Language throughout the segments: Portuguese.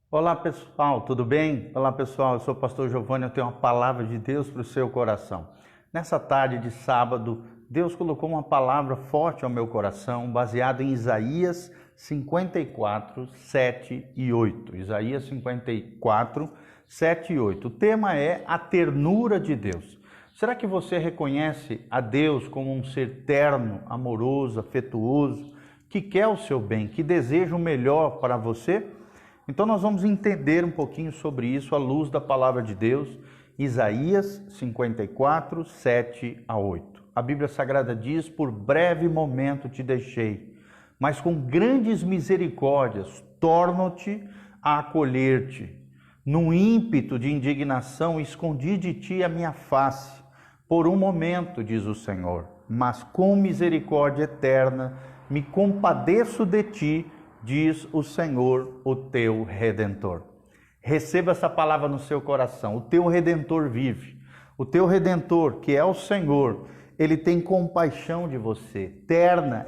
Olá pessoal, tudo bem? Olá pessoal, eu sou o pastor Giovanni, eu tenho uma palavra de Deus para o seu coração. Nessa tarde de sábado, Deus colocou uma palavra forte ao meu coração, baseada em Isaías 54, 7 e 8. Isaías 54, 7 e 8. O tema é a ternura de Deus. Será que você reconhece a Deus como um ser terno, amoroso, afetuoso, que quer o seu bem, que deseja o melhor para você? Então nós vamos entender um pouquinho sobre isso à luz da palavra de Deus, Isaías 54, 7 a 8. A Bíblia Sagrada diz: por breve momento te deixei, mas com grandes misericórdias torno-te a acolher-te. Num ímpeto de indignação escondi de ti a minha face, por um momento, diz o Senhor, mas com misericórdia eterna me compadeço de ti, diz o Senhor, o teu Redentor. Receba essa palavra no seu coração. O teu Redentor vive. O teu Redentor, que é o Senhor, ele tem compaixão de você.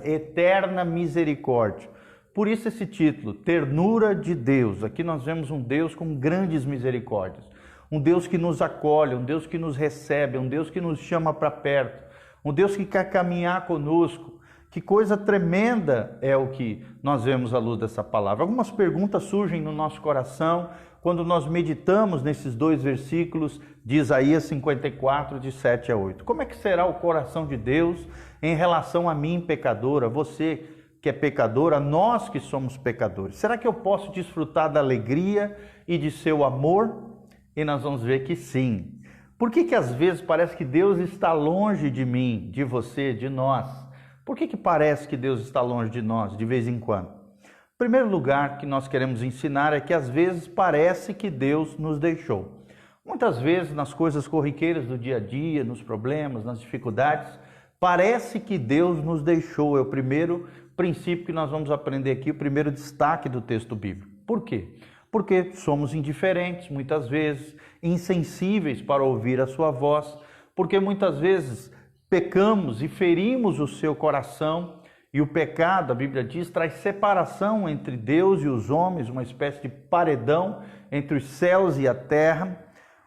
Eterna misericórdia. Por isso esse título, Ternura de Deus. Aqui nós vemos um Deus com grandes misericórdias. Um Deus que nos acolhe, um Deus que nos recebe, um Deus que nos chama para perto. Um Deus que quer caminhar conosco. Que coisa tremenda é o que nós vemos à luz dessa palavra. Algumas perguntas surgem no nosso coração quando nós meditamos nesses dois versículos de Isaías 54, de 7 a 8. Como é que será o coração de Deus em relação a mim, pecadora, você que é pecadora, nós que somos pecadores? Será que eu posso desfrutar da alegria e de seu amor? E nós vamos ver que sim. Por que às vezes parece que Deus está longe de mim, de você, de nós? Por que parece que Deus está longe de nós de vez em quando? O primeiro lugar que nós queremos ensinar é que às vezes parece que Deus nos deixou. Muitas vezes nas coisas corriqueiras do dia a dia, nos problemas, nas dificuldades, parece que Deus nos deixou. É o primeiro princípio que nós vamos aprender aqui, o primeiro destaque do texto bíblico. Por quê? Porque somos indiferentes muitas vezes, insensíveis para ouvir a sua voz, porque muitas vezes pecamos e ferimos o seu coração, e o pecado, a Bíblia diz, traz separação entre Deus e os homens, uma espécie de paredão entre os céus e a terra.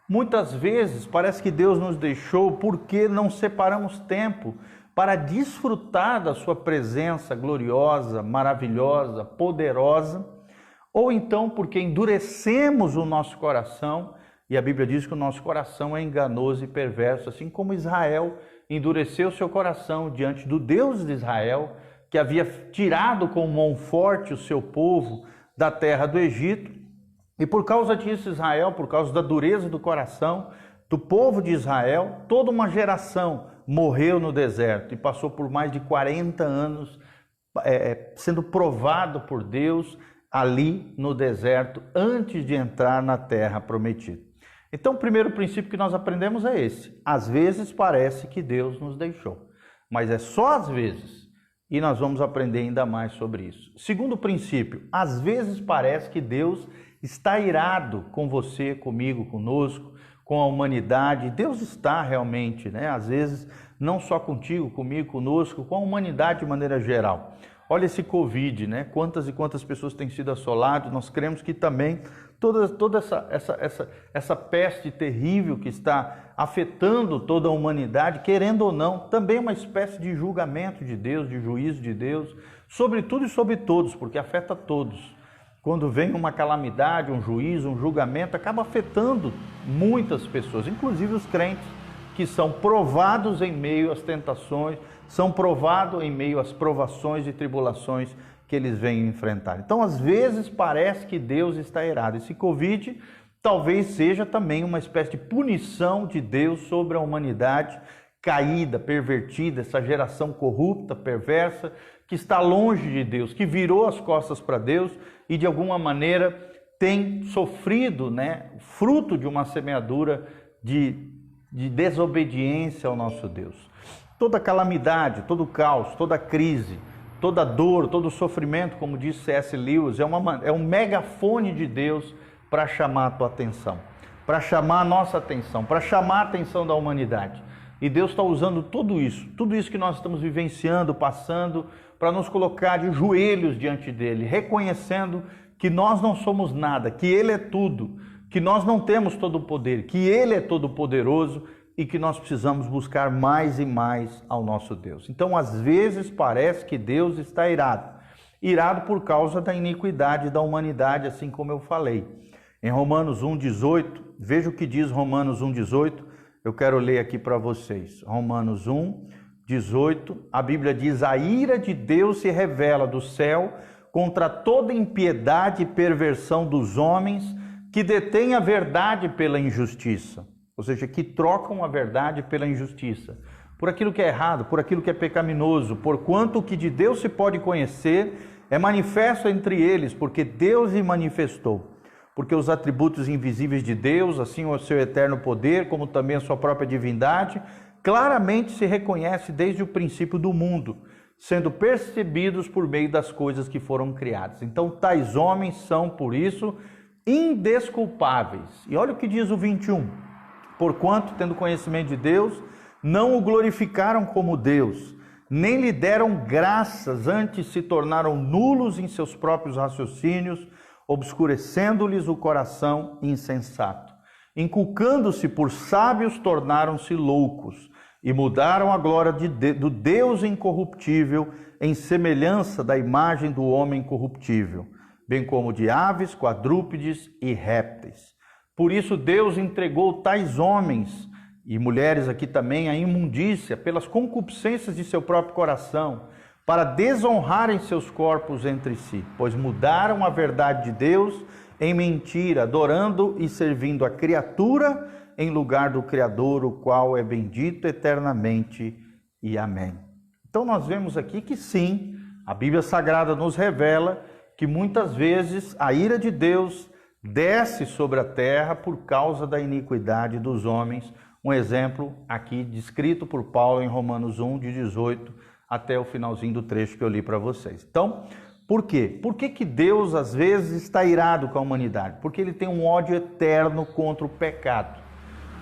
Muitas vezes parece que Deus nos deixou porque não separamos tempo para desfrutar da sua presença gloriosa, maravilhosa, poderosa, ou então porque endurecemos o nosso coração, e a Bíblia diz que o nosso coração é enganoso e perverso, assim como Israel endureceu seu coração diante do Deus de Israel, que havia tirado com mão forte o seu povo da terra do Egito. E por causa disso, Israel, por causa da dureza do coração do povo de Israel, toda uma geração morreu no deserto e passou por mais de 40 anos sendo provado por Deus ali no deserto, antes de entrar na terra prometida. Então, o primeiro princípio que nós aprendemos é esse. Às vezes parece que Deus nos deixou, mas é só às vezes, e nós vamos aprender ainda mais sobre isso. Segundo princípio, às vezes parece que Deus está irado com você, comigo, conosco, com a humanidade. Deus está realmente, às vezes, não só contigo, comigo, conosco, com a humanidade de maneira geral. Olha esse Covid, Quantas e quantas pessoas têm sido assoladas. Nós cremos que também toda essa peste terrível que está afetando toda a humanidade, querendo ou não, também é uma espécie de julgamento de Deus, de juízo de Deus, sobre tudo e sobre todos, porque afeta todos. Quando vem uma calamidade, um juízo, um julgamento, acaba afetando muitas pessoas, inclusive os crentes, que são provados em meio às tentações, são provados em meio às provações e tribulações que eles vêm enfrentar. Então, às vezes, parece que Deus está irado. Esse Covid talvez seja também uma espécie de punição de Deus sobre a humanidade caída, pervertida, essa geração corrupta, perversa, que está longe de Deus, que virou as costas para Deus e, de alguma maneira, tem sofrido, fruto de uma semeadura de desobediência ao nosso Deus. Toda calamidade, todo caos, toda crise, toda dor, todo sofrimento, como diz C.S. Lewis, é um megafone de Deus para chamar a tua atenção, para chamar a nossa atenção, para chamar a atenção da humanidade. E Deus está usando tudo isso que nós estamos vivenciando, passando, para nos colocar de joelhos diante dele, reconhecendo que nós não somos nada, que Ele é tudo, que nós não temos todo o poder, que Ele é todo poderoso e que nós precisamos buscar mais e mais ao nosso Deus. Então, às vezes parece que Deus está irado. Irado por causa da iniquidade da humanidade, assim como eu falei. Em Romanos 1,18, veja o que diz Romanos 1,18, eu quero ler aqui para vocês. Romanos 1,18, a Bíblia diz: a ira de Deus se revela do céu contra toda impiedade e perversão dos homens que detêm a verdade pela injustiça. Ou seja, que trocam a verdade pela injustiça. Por aquilo que é errado, por aquilo que é pecaminoso, porquanto o que de Deus se pode conhecer é manifesto entre eles, porque Deus lhe manifestou. Porque os atributos invisíveis de Deus, assim o seu eterno poder, como também a sua própria divindade, claramente se reconhece desde o princípio do mundo, sendo percebidos por meio das coisas que foram criadas. Então, tais homens são, por isso, indesculpáveis. E olha o que diz o 21. Porquanto, tendo conhecimento de Deus, não o glorificaram como Deus, nem lhe deram graças, antes se tornaram nulos em seus próprios raciocínios, obscurecendo-lhes o coração insensato. Inculcando-se por sábios, tornaram-se loucos, e mudaram a glória do Deus incorruptível em semelhança da imagem do homem corruptível, bem como de aves, quadrúpedes e répteis. Por isso Deus entregou tais homens e mulheres aqui também à imundícia pelas concupiscências de seu próprio coração, para desonrarem seus corpos entre si, pois mudaram a verdade de Deus em mentira, adorando e servindo a criatura em lugar do Criador, o qual é bendito eternamente. E amém. Então nós vemos aqui que sim, a Bíblia Sagrada nos revela que muitas vezes a ira de Deus desce sobre a terra por causa da iniquidade dos homens. Um exemplo aqui descrito por Paulo em Romanos 1, de 18 até o finalzinho do trecho que eu li para vocês. Então, por quê? Por que Deus às vezes está irado com a humanidade? Porque Ele tem um ódio eterno contra o pecado.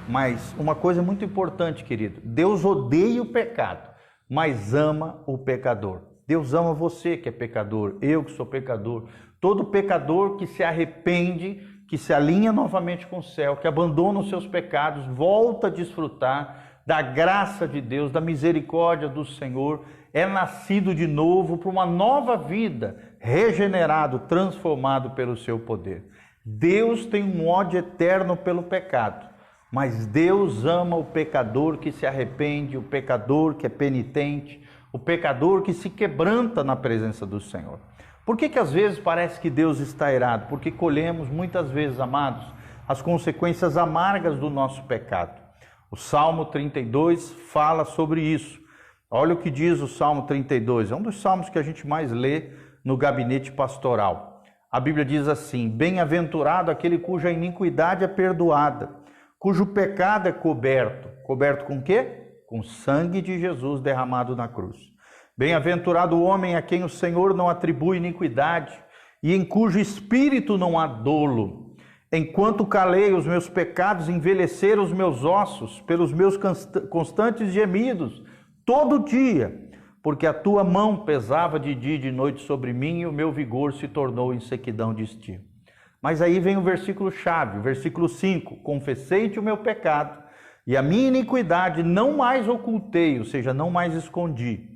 Mas uma coisa muito importante, querido, Deus odeia o pecado, mas ama o pecador. Deus ama você que é pecador, eu que sou pecador, todo pecador que se arrepende, que se alinha novamente com o céu, que abandona os seus pecados, volta a desfrutar da graça de Deus, da misericórdia do Senhor, é nascido de novo para uma nova vida, regenerado, transformado pelo seu poder. Deus tem um ódio eterno pelo pecado, mas Deus ama o pecador que se arrepende, o pecador que é penitente, o pecador que se quebranta na presença do Senhor. Por que às vezes parece que Deus está irado? Porque colhemos muitas vezes, amados, as consequências amargas do nosso pecado. O Salmo 32 fala sobre isso. Olha o que diz o Salmo 32, é um dos salmos que a gente mais lê no gabinete pastoral. A Bíblia diz assim: bem-aventurado aquele cuja iniquidade é perdoada, cujo pecado é coberto. Coberto com quê? Com o sangue de Jesus derramado na cruz. Bem-aventurado o homem a quem o Senhor não atribui iniquidade e em cujo espírito não há dolo. Enquanto calei os meus pecados, envelheceram os meus ossos pelos meus constantes gemidos, todo dia, porque a tua mão pesava de dia e de noite sobre mim e o meu vigor se tornou em sequidão de estio. Mas aí vem o versículo chave, o versículo 5, confessei-te o meu pecado e a minha iniquidade não mais ocultei, ou seja, não mais escondi.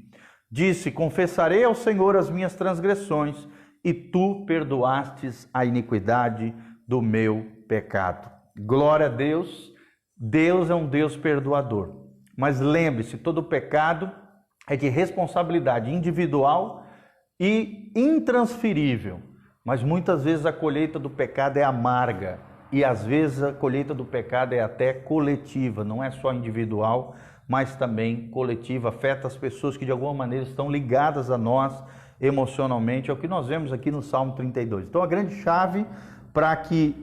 Disse, confessarei ao Senhor as minhas transgressões e tu perdoastes a iniquidade do meu pecado. Glória a Deus, Deus é um Deus perdoador. Mas lembre-se, todo pecado é de responsabilidade individual e intransferível. Mas muitas vezes a colheita do pecado é amarga. E às vezes a colheita do pecado é até coletiva. Não é só individual, mas também coletiva. Afeta as pessoas que de alguma maneira estão ligadas a nós emocionalmente. É o que nós vemos aqui no Salmo 32. Então a grande chave para que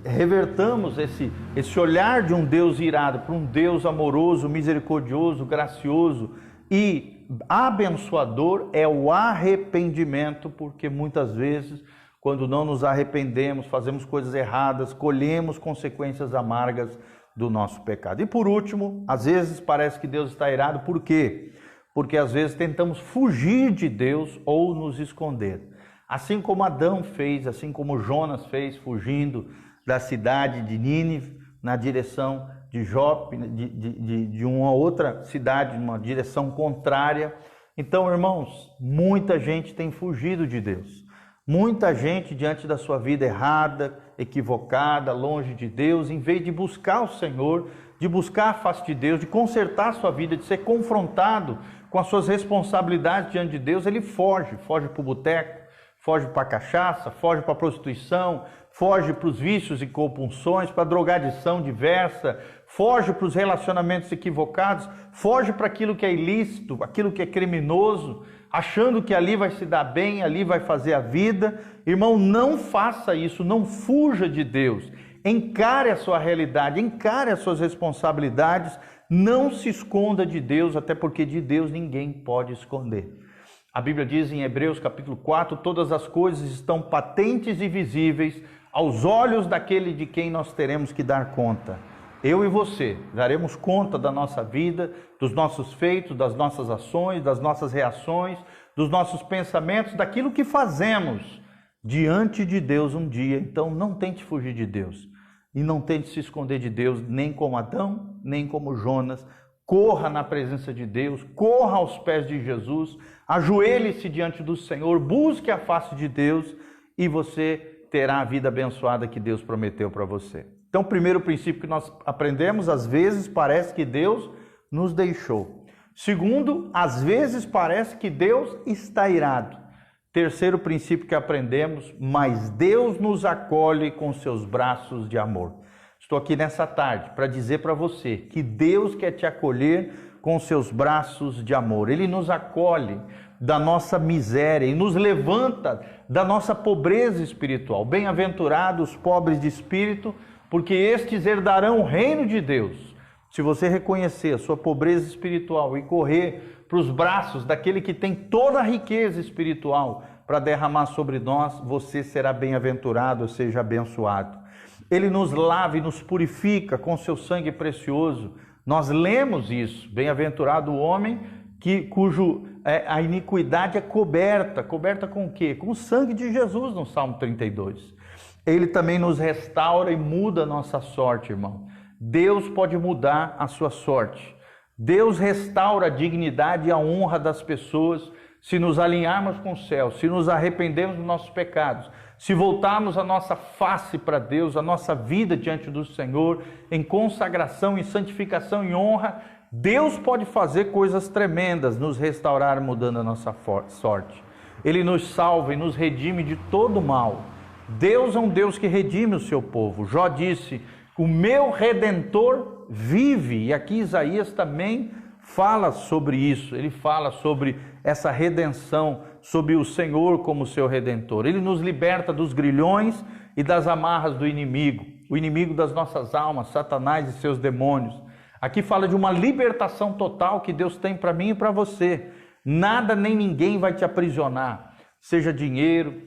revertamos esse olhar de um Deus irado para um Deus amoroso, misericordioso, gracioso e abençoador é o arrependimento, porque muitas vezes, quando não nos arrependemos, fazemos coisas erradas, colhemos consequências amargas do nosso pecado. E por último, às vezes parece que Deus está irado, por quê? Porque às vezes tentamos fugir de Deus ou nos esconder. Assim como Adão fez, assim como Jonas fez, fugindo da cidade de Nínive, na direção de Jope, de uma outra cidade, numa direção contrária. Então, irmãos, muita gente tem fugido de Deus. Muita gente diante da sua vida errada, equivocada, longe de Deus, em vez de buscar o Senhor, de buscar a face de Deus, de consertar a sua vida, de ser confrontado com as suas responsabilidades diante de Deus, ele foge para o boteco, foge para a cachaça, foge para a prostituição, foge para os vícios e compulsões, para a drogadição diversa, foge para os relacionamentos equivocados, foge para aquilo que é ilícito, aquilo que é criminoso, achando que ali vai se dar bem, ali vai fazer a vida. Irmão, não faça isso, não fuja de Deus. Encare a sua realidade, encare as suas responsabilidades, não se esconda de Deus, até porque de Deus ninguém pode esconder. A Bíblia diz em Hebreus capítulo 4, todas as coisas estão patentes e visíveis aos olhos daquele de quem nós teremos que dar conta. Eu e você daremos conta da nossa vida, dos nossos feitos, das nossas ações, das nossas reações, dos nossos pensamentos, daquilo que fazemos diante de Deus um dia. Então não tente fugir de Deus e não tente se esconder de Deus, nem como Adão, nem como Jonas. Corra na presença de Deus, corra aos pés de Jesus, ajoelhe-se diante do Senhor, busque a face de Deus e você terá a vida abençoada que Deus prometeu para você. Então, o primeiro princípio que nós aprendemos, às vezes parece que Deus nos deixou. Segundo, às vezes parece que Deus está irado. Terceiro princípio que aprendemos, mas Deus nos acolhe com seus braços de amor. Estou aqui nessa tarde para dizer para você que Deus quer te acolher com seus braços de amor. Ele nos acolhe da nossa miséria e nos levanta da nossa pobreza espiritual. Bem-aventurados os pobres de espírito, porque estes herdarão o reino de Deus. Se você reconhecer a sua pobreza espiritual e correr para os braços daquele que tem toda a riqueza espiritual para derramar sobre nós, você será bem-aventurado, ou seja, abençoado. Ele nos lava e nos purifica com seu sangue precioso. Nós lemos isso. Bem-aventurado o homem cujo a iniquidade é coberta. Coberta com o quê? Com o sangue de Jesus, no Salmo 32. Ele também nos restaura e muda a nossa sorte, irmão. Deus pode mudar a sua sorte. Deus restaura a dignidade e a honra das pessoas se nos alinharmos com o céu, se nos arrependermos dos nossos pecados, se voltarmos a nossa face para Deus, a nossa vida diante do Senhor, em consagração, em santificação e honra, Deus pode fazer coisas tremendas, nos restaurar, mudando a nossa sorte. Ele nos salva e nos redime de todo mal. Deus é um Deus que redime o seu povo. Jó disse, o meu Redentor vive. E aqui Isaías também fala sobre isso. Ele fala sobre essa redenção, sobre o Senhor como seu Redentor. Ele nos liberta dos grilhões e das amarras do inimigo. O inimigo das nossas almas, Satanás e seus demônios. Aqui fala de uma libertação total que Deus tem para mim e para você. Nada nem ninguém vai te aprisionar. Seja dinheiro,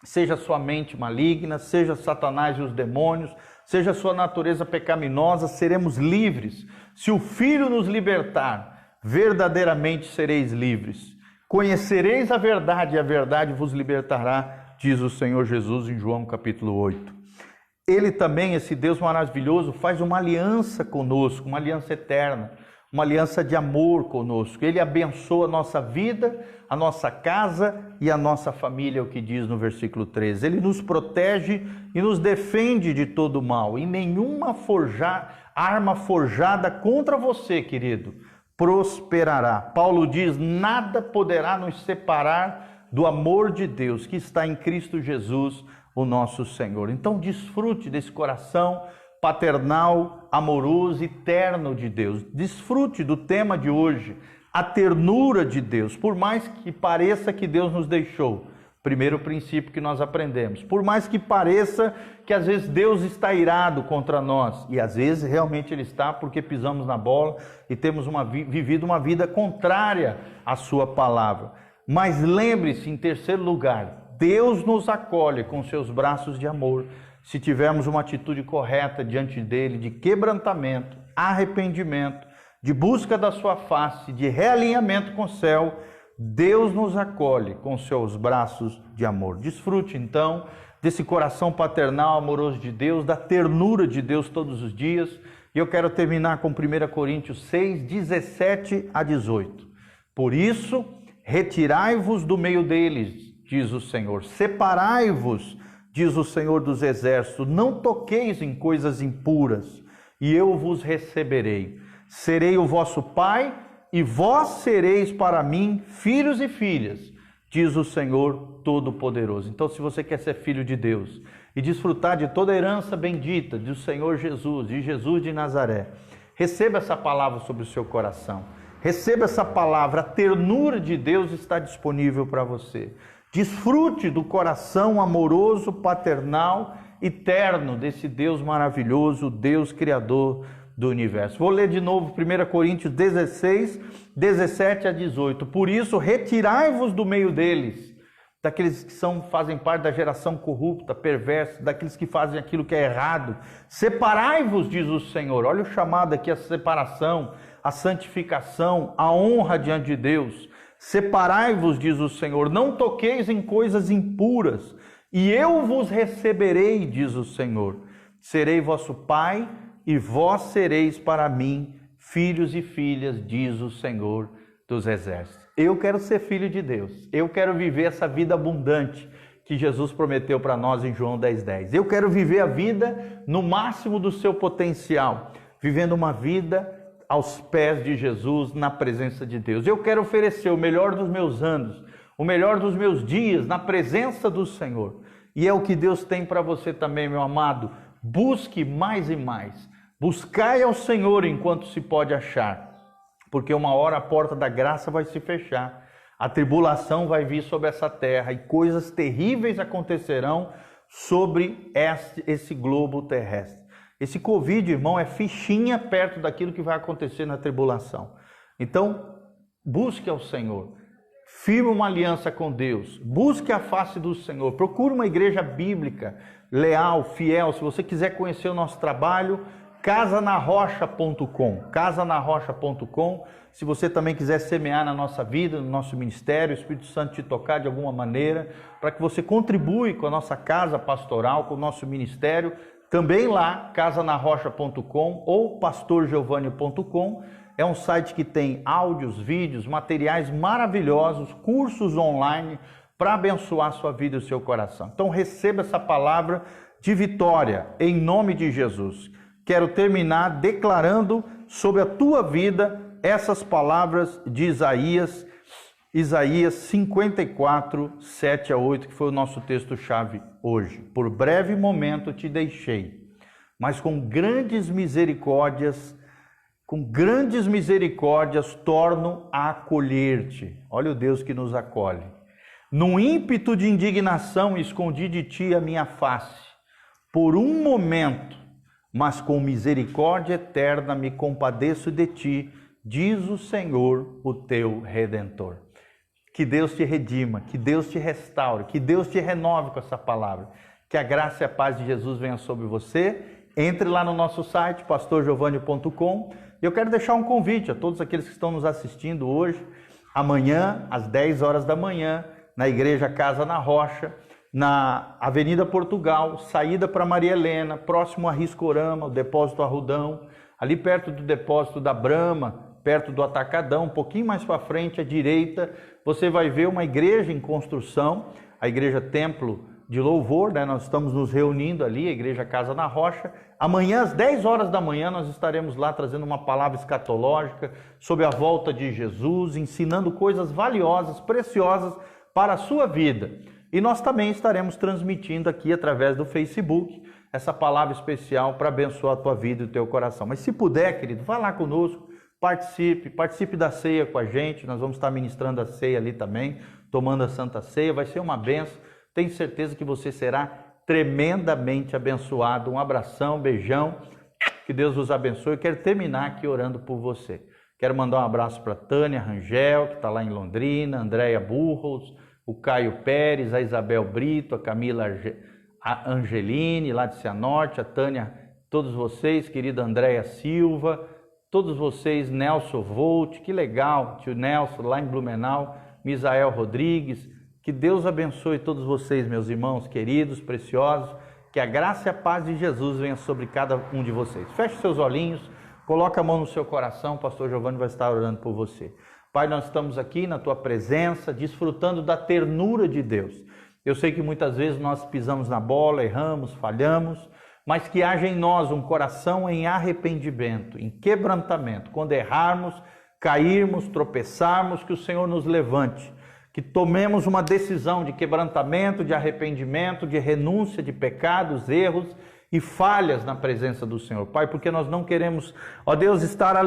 seja sua mente maligna, seja Satanás e os demônios, seja sua natureza pecaminosa, seremos livres. Se o Filho nos libertar, verdadeiramente sereis livres. Conhecereis a verdade e a verdade vos libertará, diz o Senhor Jesus em João capítulo 8. Ele também, esse Deus maravilhoso, faz uma aliança conosco, uma aliança eterna, uma aliança de amor conosco. Ele abençoa a nossa vida, a nossa casa e a nossa família, é o que diz no versículo 13. Ele nos protege e nos defende de todo mal. E nenhuma arma forjada contra você, querido, prosperará. Paulo diz, nada poderá nos separar do amor de Deus que está em Cristo Jesus, o nosso Senhor. Então desfrute desse coração paternal, amoroso e terno de Deus. Desfrute do tema de hoje, a ternura de Deus. Por mais que pareça que Deus nos deixou, primeiro princípio que nós aprendemos, por mais que pareça que às vezes Deus está irado contra nós, e às vezes realmente Ele está porque pisamos na bola e temos vivido uma vida contrária à sua palavra. Mas lembre-se, em terceiro lugar, Deus nos acolhe com seus braços de amor, se tivermos uma atitude correta diante dele, de quebrantamento, arrependimento, de busca da sua face, de realinhamento com o céu, Deus nos acolhe com seus braços de amor. Desfrute então desse coração paternal, amoroso de Deus, da ternura de Deus todos os dias. E eu quero terminar com 1 Coríntios 6, 17 a 18. Por isso, retirai-vos do meio deles, diz o Senhor. Separai-vos, diz o Senhor dos Exércitos. Não toqueis em coisas impuras, e eu vos receberei. Serei o vosso Pai, e vós sereis para mim filhos e filhas, diz o Senhor Todo-Poderoso. Então, se você quer ser filho de Deus e desfrutar de toda a herança bendita do Senhor Jesus, de Jesus de Nazaré, receba essa palavra sobre o seu coração. Receba essa palavra, a ternura de Deus está disponível para você. Desfrute do coração amoroso, paternal e terno desse Deus maravilhoso, Deus Criador do universo. Vou ler de novo 1 Coríntios 16, 17 a 18. Por isso, retirai-vos do meio deles, daqueles que fazem parte da geração corrupta, perversa, daqueles que fazem aquilo que é errado. Separai-vos, diz o Senhor. Olha o chamado aqui, a separação, a santificação, a honra diante de Deus. Separai-vos, diz o Senhor, não toqueis em coisas impuras, e eu vos receberei, diz o Senhor. Serei vosso Pai, e vós sereis para mim filhos e filhas, diz o Senhor dos Exércitos. Eu quero ser filho de Deus. Eu quero viver essa vida abundante que Jesus prometeu para nós em João 10:10. Eu quero viver a vida no máximo do seu potencial, vivendo uma vida aos pés de Jesus, na presença de Deus. Eu quero oferecer o melhor dos meus anos, o melhor dos meus dias na presença do Senhor. E é o que Deus tem para você também, meu amado. Busque mais e mais. Buscai ao Senhor enquanto se pode achar, porque uma hora a porta da graça vai se fechar. A tribulação vai vir sobre essa terra e coisas terríveis acontecerão sobre esse globo terrestre. Esse Covid, irmão, é fichinha perto daquilo que vai acontecer na tribulação. Então, busque ao Senhor. Firme uma aliança com Deus. Busque a face do Senhor. Procure uma igreja bíblica, leal, fiel. Se você quiser conhecer o nosso trabalho, casanarrocha.com. casanarrocha.com. Se você também quiser semear na nossa vida, no nosso ministério, o Espírito Santo te tocar de alguma maneira, para que você contribui com a nossa casa pastoral, com o nosso ministério, também lá, casanarrocha.com ou pastorgiovanni.com. É um site que tem áudios, vídeos, materiais maravilhosos, cursos online para abençoar a sua vida e o seu coração. Então receba essa palavra de vitória em nome de Jesus. Quero terminar declarando sobre a tua vida essas palavras de Isaías 54, 7 a 8, que foi o nosso texto-chave hoje. Por breve momento te deixei, mas com grandes misericórdias torno a acolher-te. Olha o Deus que nos acolhe. Num ímpeto de indignação escondi de ti a minha face. Por um momento, mas com misericórdia eterna me compadeço de ti, diz o Senhor, o teu Redentor. Que Deus te redima, que Deus te restaure, que Deus te renove com essa palavra. Que a graça e a paz de Jesus venha sobre você. Entre lá no nosso site, pastorgiovanni.com. E eu quero deixar um convite a todos aqueles que estão nos assistindo hoje, amanhã, às 10 horas da manhã, na Igreja Casa na Rocha, na Avenida Portugal, saída para Maria Helena, próximo a Riscorama, o Depósito Arrudão, ali perto do Depósito da Brama, perto do Atacadão, um pouquinho mais para frente, à direita, você vai ver uma igreja em construção, a Igreja Templo de Louvor, né? Nós estamos nos reunindo ali, a Igreja Casa na Rocha. Amanhã, às 10 horas da manhã, nós estaremos lá trazendo uma palavra escatológica sobre a volta de Jesus, ensinando coisas valiosas, preciosas para a sua vida. E nós também estaremos transmitindo aqui através do Facebook essa palavra especial para abençoar a tua vida e o teu coração. Mas se puder, querido, vá lá conosco, participe da ceia com a gente. Nós vamos estar ministrando a ceia ali também, tomando a Santa Ceia. Vai ser uma bênção. Tenho certeza que você será tremendamente abençoado. Um abração, beijão. Que Deus vos abençoe. Eu quero terminar aqui orando por você. Quero mandar um abraço para a Tânia Rangel, que está lá em Londrina, a Andréia Burros, o Caio Pérez, a Isabel Brito, a Camila Angeline, lá de Cianorte, a Tânia, todos vocês, querida Andréia Silva, todos vocês, Nelson Volt, que legal, tio Nelson, lá em Blumenau, Misael Rodrigues. Que Deus abençoe todos vocês, meus irmãos queridos, preciosos. Que a graça e a paz de Jesus venha sobre cada um de vocês. Feche seus olhinhos, coloque a mão no seu coração, o pastor Giovanni vai estar orando por você. Pai, nós estamos aqui na tua presença, desfrutando da ternura de Deus. Eu sei que muitas vezes nós pisamos na bola, erramos, falhamos, mas que haja em nós um coração em arrependimento, em quebrantamento. Quando errarmos, cairmos, tropeçarmos, que o Senhor nos levante. Que tomemos uma decisão de quebrantamento, de arrependimento, de renúncia de pecados, erros e falhas na presença do Senhor. Pai, porque nós não queremos, ó Deus, estar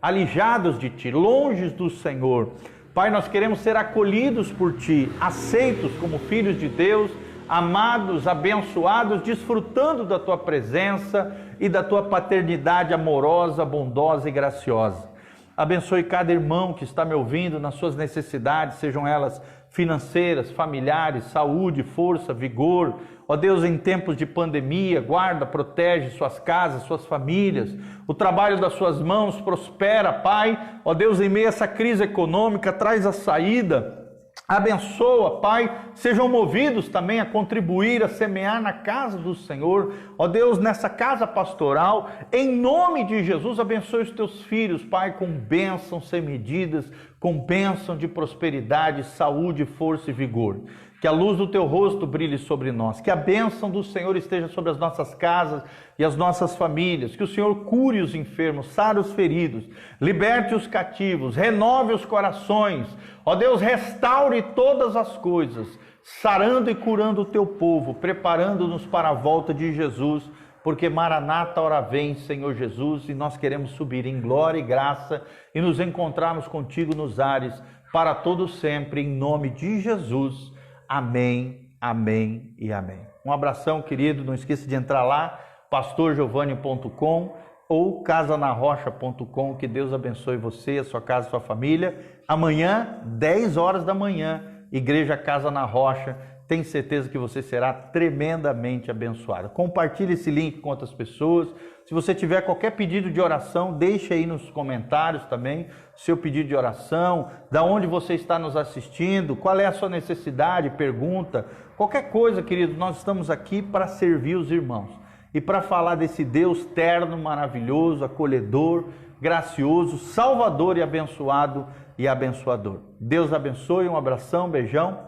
alijados de Ti, longe do Senhor. Pai, nós queremos ser acolhidos por Ti, aceitos como filhos de Deus, amados, abençoados, desfrutando da Tua presença e da Tua paternidade amorosa, bondosa e graciosa. Abençoe cada irmão que está me ouvindo nas suas necessidades, sejam elas financeiras, familiares, saúde, força, vigor. Ó Deus, em tempos de pandemia, guarda, protege suas casas, suas famílias. O trabalho das suas mãos prospera, Pai. Ó Deus, em meio a essa crise econômica, traz a saída. Abençoa, Pai, sejam movidos também a contribuir, a semear na casa do Senhor. Ó Deus, nessa casa pastoral, em nome de Jesus, abençoe os teus filhos, Pai, com bênçãos sem medidas, com bênção de prosperidade, saúde, força e vigor. Que a luz do teu rosto brilhe sobre nós, que a bênção do Senhor esteja sobre as nossas casas e as nossas famílias, que o Senhor cure os enfermos, sare os feridos, liberte os cativos, renove os corações. Ó Deus, restaure todas as coisas, sarando e curando o teu povo, preparando-nos para a volta de Jesus, porque Maranata, ora vem, Senhor Jesus, e nós queremos subir em glória e graça e nos encontrarmos contigo nos ares para todo sempre, em nome de Jesus. Amém, amém e amém. Um abração, querido. Não esqueça de entrar lá, pastorgiovanni.com ou casanarrocha.com. Que Deus abençoe você, a sua casa, a sua família. Amanhã, 10 horas da manhã, Igreja Casa na Rocha. Tenho certeza que você será tremendamente abençoado. Compartilhe esse link com outras pessoas. Se você tiver qualquer pedido de oração, deixe aí nos comentários também seu pedido de oração, da onde você está nos assistindo, qual é a sua necessidade, pergunta, qualquer coisa, querido, nós estamos aqui para servir os irmãos e para falar desse Deus terno, maravilhoso, acolhedor, gracioso, salvador e abençoado e abençoador. Deus abençoe, um abração, beijão,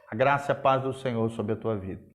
a graça e a paz do Senhor sobre a tua vida.